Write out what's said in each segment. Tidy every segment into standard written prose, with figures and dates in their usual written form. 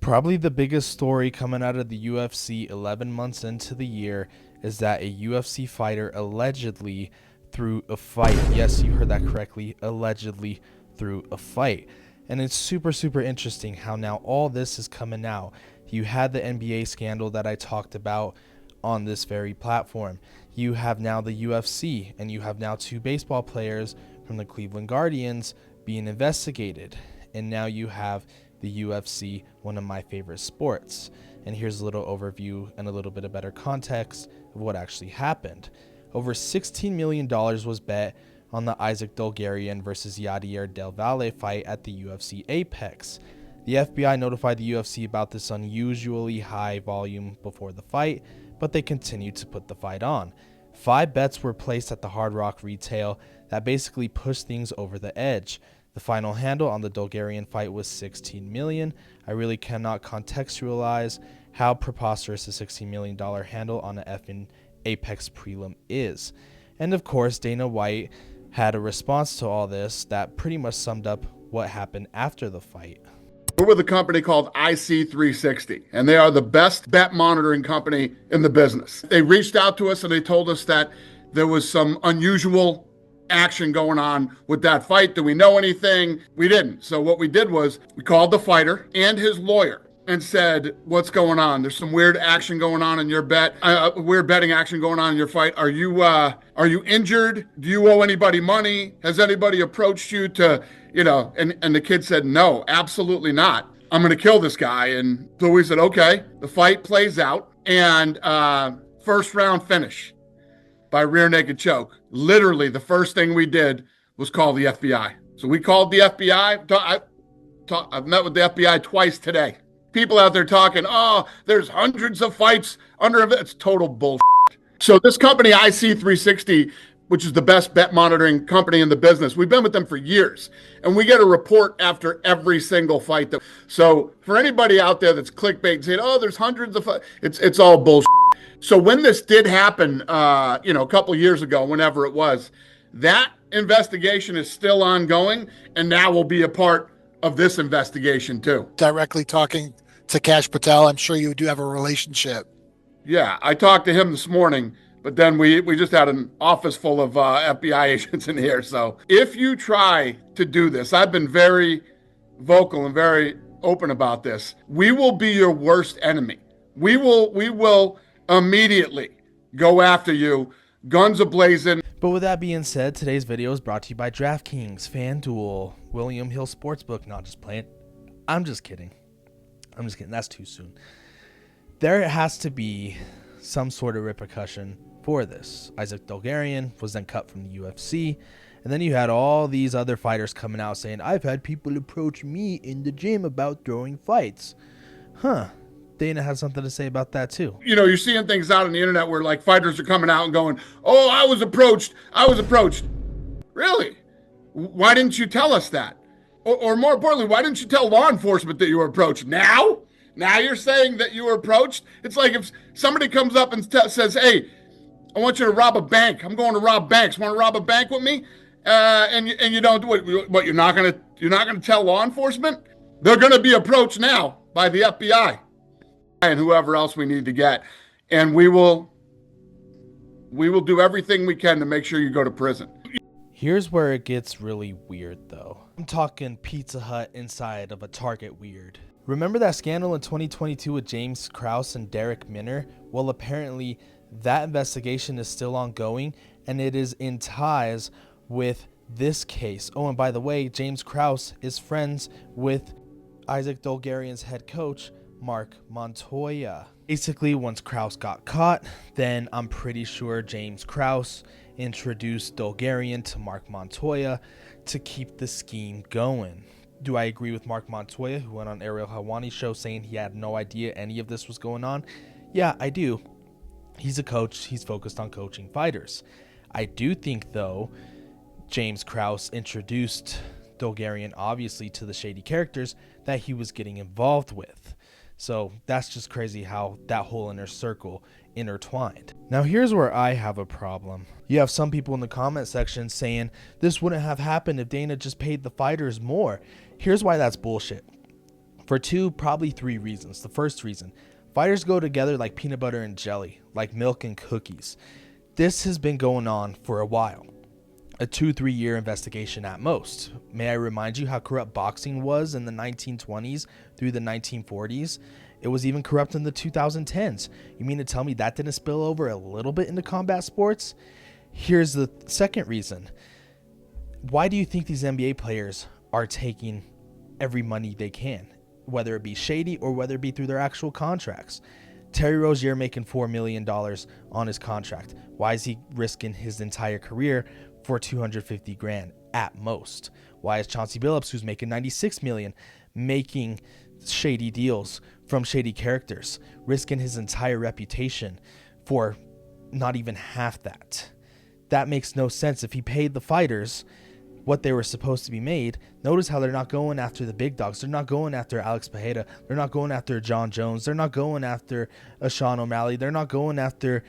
Probably the biggest story coming out of the UFC 11 months into the year is that a UFC fighter allegedly threw a fight. Yes, you heard that correctly. Allegedly threw a fight. And it's super interesting how now all this is coming out. You had the NBA scandal that I talked about on this very platform. You have now the UFC, and you have now two baseball players from the Cleveland Guardians being investigated. And now you have the UFC, one of my favorite sports. And here's a little overview and a little bit of better context of what actually happened. Over $16 million was bet on the Isaac Dolgarian versus Yadier Del Valle fight at the UFC Apex. The FBI notified the UFC about this unusually high volume before the fight, but they continued to put the fight on. 5 bets were placed at the Hard Rock retail that basically pushed things over the edge. The final handle on the Dolgarian fight was $16 million. I really cannot contextualize how preposterous a $16 million handle on an effing Apex prelim is. And of course, Dana White had a response to all this that pretty much summed up what happened after the fight. We're with a company called IC360, and they are the best bet monitoring company in the business. They reached out to us and they told us that there was some unusual action going on with that fight. Do we know anything? We didn't. So what we did was we called the fighter and his lawyer and said, what's going on? There's some weird action going on in your bet, weird betting action going on in your fight. Are you injured? Do you owe anybody money? Has anybody approached you to, and the kid said, no, absolutely not. I'm going to kill this guy. And so we said, okay. The fight plays out, and first round finish by rear naked choke. Literally, the first thing we did was call the FBI. So we called the FBI. I've met with the FBI twice today. People out there talking, oh, there's hundreds of fights under it. It's total bullshit. So this company, IC360, which is the best bet monitoring company in the business, we've been with them for years. And we get a report after every single fight. So for anybody out there that's clickbait saying, oh, there's hundreds of fights, it's all bullshit. So when this did happen, a couple of years ago, whenever it was, that investigation is still ongoing, and now will be a part of this investigation too. Directly talking to Cash Patel, I'm sure you do have a relationship. Yeah, I talked to him this morning, but then we just had an office full of FBI agents in here. So if you try to do this, I've been very vocal and very open about this. We will be your worst enemy. We will immediately go after you, guns a-blazing. But with that being said, today's video is brought to you by DraftKings, FanDuel, William Hill Sportsbook. Not just playing. I'm just kidding. That's too soon. There has to be some sort of repercussion for this. Isaac Dolgarian was then cut from the UFC. And then you had all these other fighters coming out saying, I've had people approach me in the gym about throwing fights. Dana has something to say about that too. You're seeing things out on the internet where like fighters are coming out and going, oh, I was approached. Really? Why didn't you tell us that? Or more importantly, why didn't you tell law enforcement that you were approached? Now you're saying that you were approached? It's like if somebody comes up and says, hey, I want you to rob a bank. I'm going to rob banks. Want to rob a bank with me? And you don't do it. What, you're not gonna tell law enforcement? They're gonna be approached now by the FBI and whoever else we need to get. And we will do everything we can to make sure you go to prison. Here's where it gets really weird though. I'm talking Pizza Hut inside of a Target weird. Remember that scandal in 2022 with James Krause and Derek Minner? Well, apparently that investigation is still ongoing, and it is in ties with this case. Oh, and by the way, James Krause is friends with Isaac Dolgarian's head coach, Mark Montoya. Basically, once Krause got caught, then I'm pretty sure James Krause introduced Dolgarian to Mark Montoya to keep the scheme going. Do I agree with Mark Montoya, who went on Ariel Helwani's show saying he had no idea any of this was going on? Yeah, I do. He's a coach. He's focused on coaching fighters. I do think, though, James Krause introduced Dolgarian, obviously, to the shady characters that he was getting involved with. So that's just crazy how that whole inner circle intertwined. Now here's where I have a problem. You have some people in the comment section saying this wouldn't have happened if Dana just paid the fighters more. Here's why that's bullshit. For two, probably three reasons. The first reason, fighters go together like peanut butter and jelly, like milk and cookies. This has been going on for a while. A 2-3 year investigation at most. May I remind you how corrupt boxing was in the 1920s through the 1940s? It was even corrupt in the 2010s. You mean to tell me that didn't spill over a little bit into combat sports? Here's the second reason. Why do you think these NBA players are taking every money they can, whether it be shady or whether it be through their actual contracts? Terry Rozier making $4 million on his contract. Why is he risking his entire career for $250,000 at most? Why is Chauncey Billups, who's making $96 million, making shady deals from shady characters, risking his entire reputation for not even half that? That makes no sense. If he paid the fighters what they were supposed to be made, notice how they're not going after the big dogs. They're not going after Alex Pereira. They're not going after John Jones. They're not going after a Sean O'Malley. They're not going after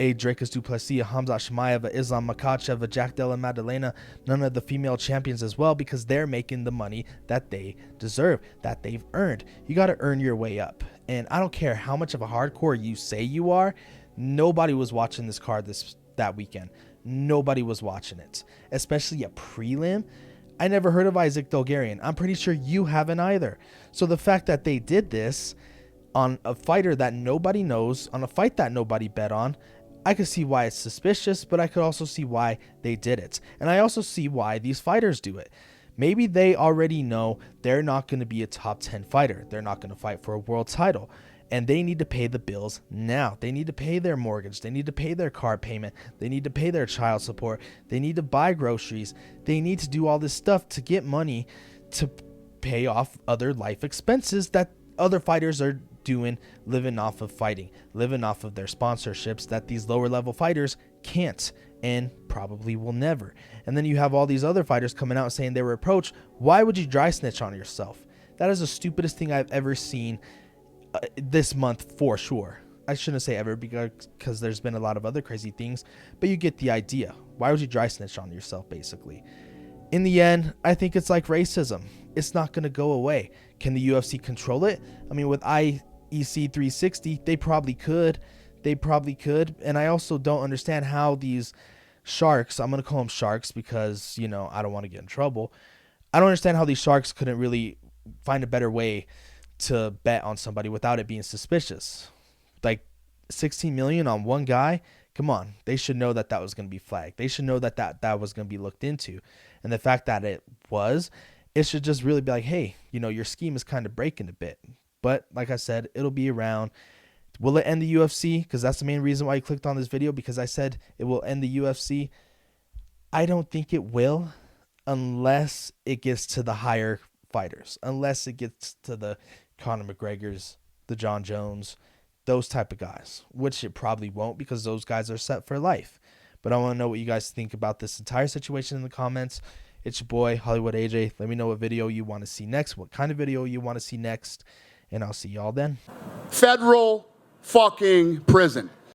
a Dracus Duplessis, a Hamzat Chimaev, a Islam Makhachev, a Jack Della Maddalena, none of the female champions as well, because they're making the money that they deserve, that they've earned. You got to earn your way up. And I don't care how much of a hardcore you say you are, nobody was watching this card that weekend. Nobody was watching it, especially a prelim. I never heard of Isaac Dolgarian. I'm pretty sure you haven't either. So the fact that they did this on a fighter that nobody knows, on a fight that nobody bet on, I could see why it's suspicious, but I could also see why they did it. And I also see why these fighters do it. Maybe they already know they're not going to be a top 10 fighter. They're not going to fight for a world title. And they need to pay the bills now. They need to pay their mortgage. They need to pay their car payment. They need to pay their child support. They need to buy groceries. They need to do all this stuff to get money to pay off other life expenses that other fighters are doing, living off of fighting, living off of their sponsorships that these lower level fighters can't and probably will never. And then you have all these other fighters coming out saying they were approached. Why would you dry snitch on yourself? That is the stupidest thing I've ever seen this month, for sure. I shouldn't say ever because there's been a lot of other crazy things, but you get the idea. Why would you dry snitch on yourself, basically? In the end, I think it's like racism. It's not going to go away. Can the UFC control it? I mean, with IEC 360, they probably could. And I also don't understand how these sharks, I'm going to call them sharks because, you know, I don't want to get in trouble. I don't understand how these sharks couldn't really find a better way to bet on somebody without it being suspicious. Like 16 million on one guy. Come on. They should know that was going to be flagged. They should know that was going to be looked into. And the fact that it should just really be like, hey, you know, your scheme is kind of breaking a bit. But like I said, it'll be around. Will it end the UFC? Because that's the main reason why you clicked on this video, because I said it will end the UFC. I don't think it will unless it gets to the higher fighters, unless it gets to the Conor McGregor's, the John Jones, those type of guys, which it probably won't because those guys are set for life. But I want to know what you guys think about this entire situation in the comments. It's your boy, Hollywood AJ. Let me know what video you want to see next, what kind of video you want to see next, and I'll see y'all then. Federal fucking prison.